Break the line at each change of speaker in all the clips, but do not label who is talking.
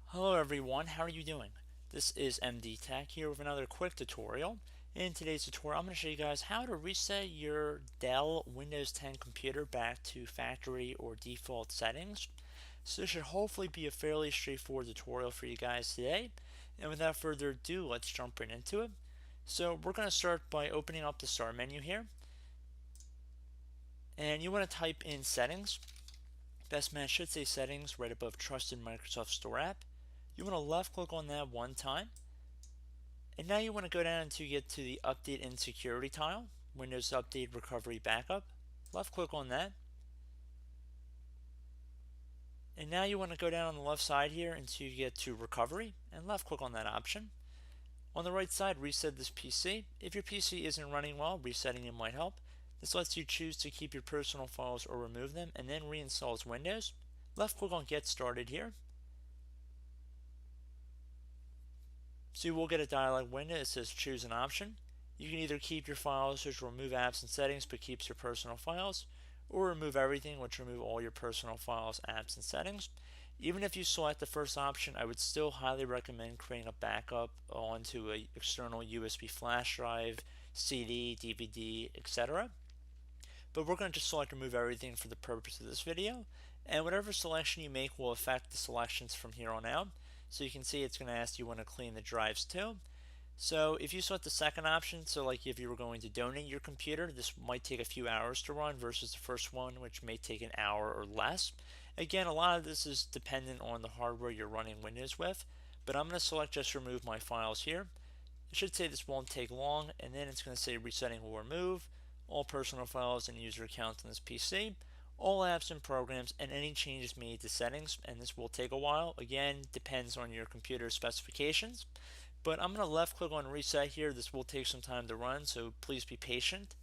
Hello everyone, how are you doing? This is MD Tech here with another quick tutorial. In today's tutorial, I'm going to show you guys how to reset your Dell Windows 10 computer back to factory or default settings. So this should hopefully be a fairly straightforward tutorial for you guys today. And without further ado, let's jump right into it. So we're going to start by opening up the Start menu here. And you want to type in Settings. Best match should say Settings right above Trusted Microsoft Store app. You want to left click on that one time. And now you want to go down until you get to the Update and Security tile, Windows Update Recovery Backup. Left click on that. And now you want to go down on the left side here until you get to Recovery and left click on that option. On the right side, reset this PC. If your PC isn't running well, resetting it might help. This lets you choose to keep your personal files or remove them and then reinstalls Windows. Left click on Get Started here. So you will get a dialog window that says choose an option. You can either keep your files, which will remove apps and settings but keeps your personal files, or remove everything, which will remove all your personal files, apps, and settings. Even if you select the first option, I would still highly recommend creating a backup onto an external USB flash drive, CD, DVD, etc. But we're going to just select remove everything for the purpose of this video, and whatever selection you make will affect the selections from here on out. So you can see it's going to ask you want to clean the drives too. So if you select the second option, so like if you were going to donate your computer, this might take a few hours to run versus the first one, which may take an hour or less. Again, a lot of this is dependent on the hardware you're running Windows with, but I'm going to select just remove my files here. It should say this won't take long, and then it's going to say resetting will remove all personal files and user accounts on this PC, all apps and programs, and any changes made to settings, and this will take a while. Again, depends on your computer specifications. But I'm going to left click on reset here. This will take some time to run, so please be patient.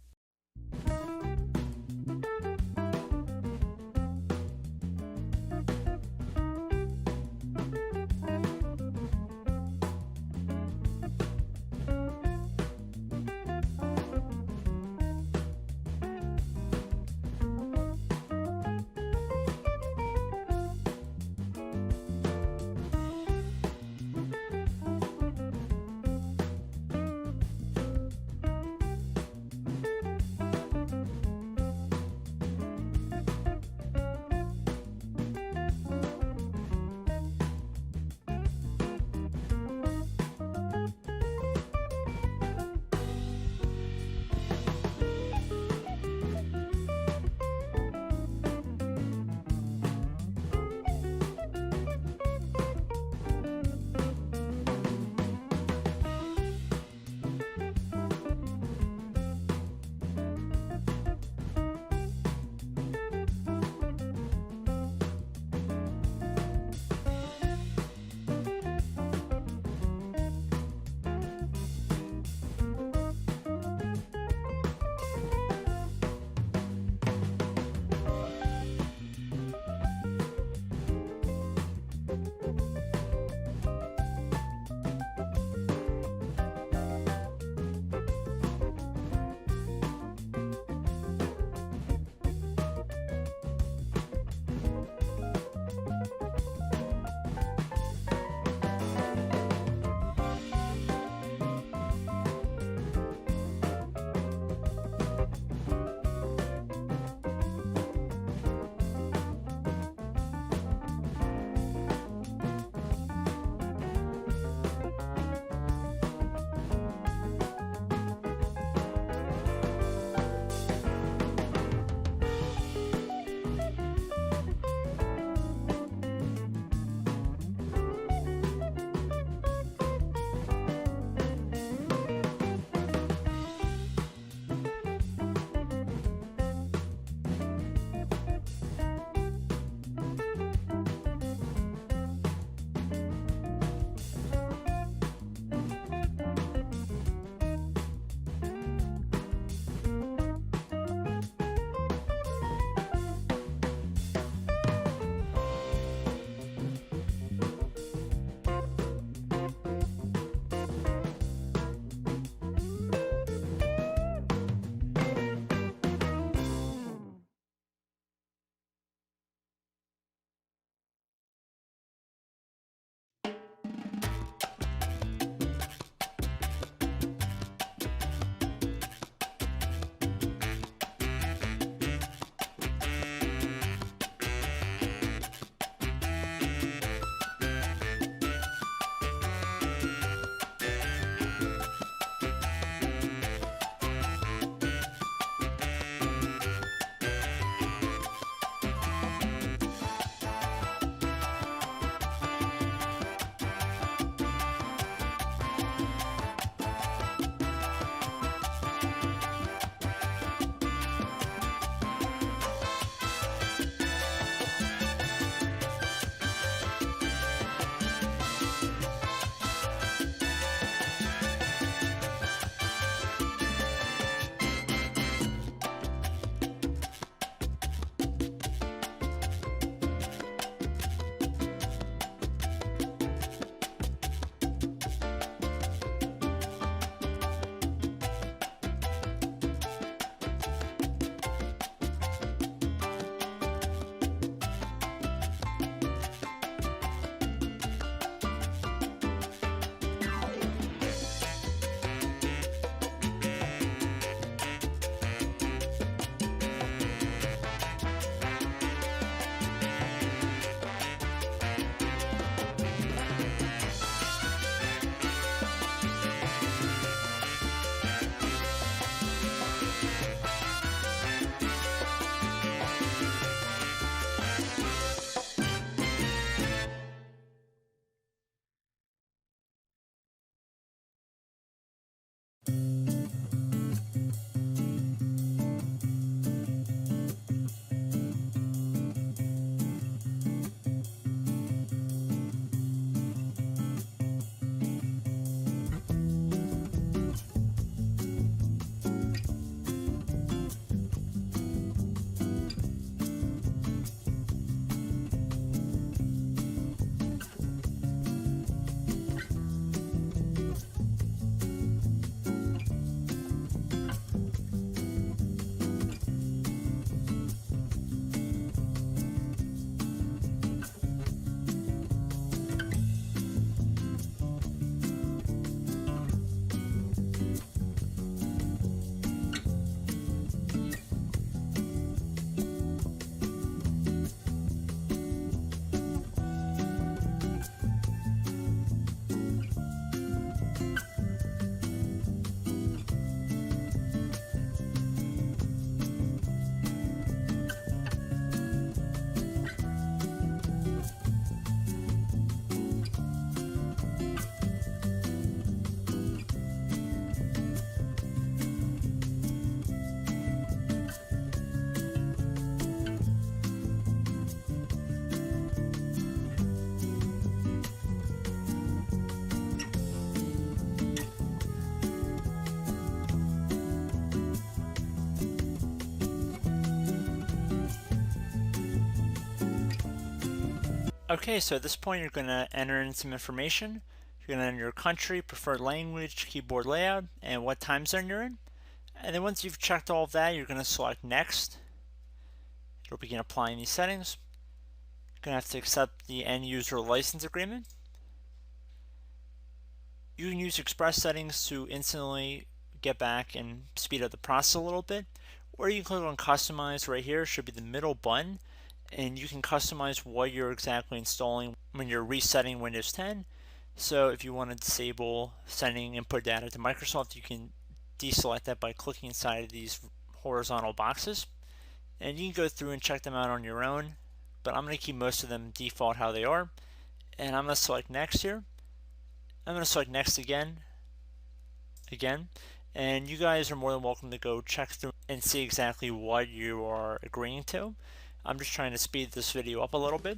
Okay, so at this point you're going to enter in some information. You're going to enter your country, preferred language, keyboard layout, and what time zone you're in. And then once you've checked all of that, you're going to select next. It'll begin applying these settings. You're going to have to accept the end user license agreement. You can use express settings to instantly get back and speed up the process a little bit, or you can click on customize right here. It should be the middle button, and you can customize what you're exactly installing when you're resetting Windows 10. So if you want to disable sending input data to Microsoft, you can deselect that by clicking inside of these horizontal boxes, and you can go through and check them out on your own, but I'm going to keep most of them default how they are, and I'm going to select next here. I'm going to select next again, and you guys are more than welcome to go check through and see exactly what you are agreeing to. I'm just trying to speed this video up a little bit.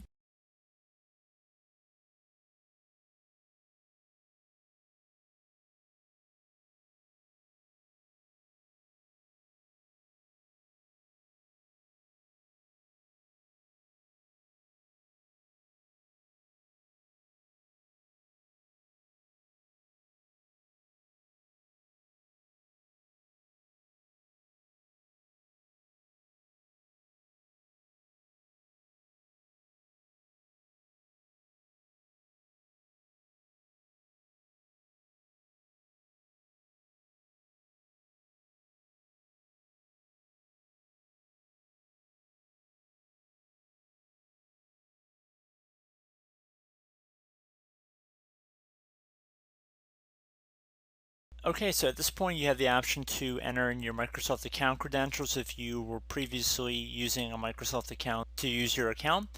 Okay, so at this point you have the option to enter in your Microsoft account credentials if you were previously using a Microsoft account to use your account.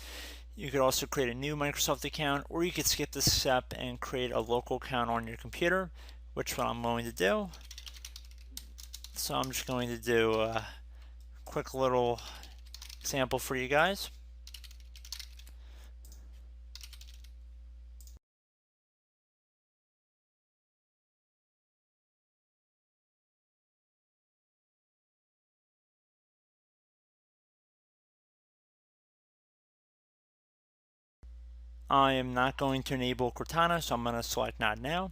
You could also create a new Microsoft account, or you could skip this step and create a local account on your computer, which what I'm going to do. So I'm just going to do a quick little example for you guys. I am not going to enable Cortana, so I'm going to select not now.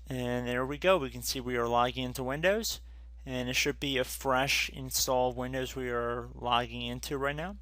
And there we go. We can see we are logging into Windows, and it should be a fresh install of Windows we are logging into right now.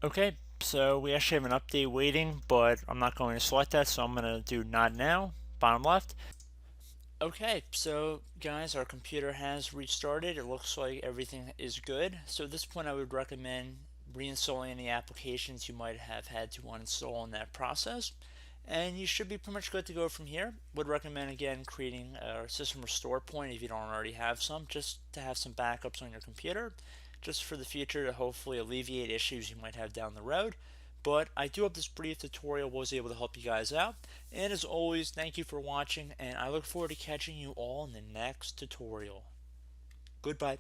Okay, so we actually have an update waiting, but I'm not going to select that, so I'm going to do not now, bottom left. Okay, so guys, our computer has restarted. It looks like everything is good. So at this point, I would recommend reinstalling any applications you might have had to uninstall in that process. And you should be pretty much good to go from here. Would recommend again creating a system restore point if you don't already have some, just to have some backups on your computer, just for the future to hopefully alleviate issues you might have down the road. But I do hope this brief tutorial was able to help you guys out. And as always, thank you for watching, and I look forward to catching you all in the next tutorial. Goodbye.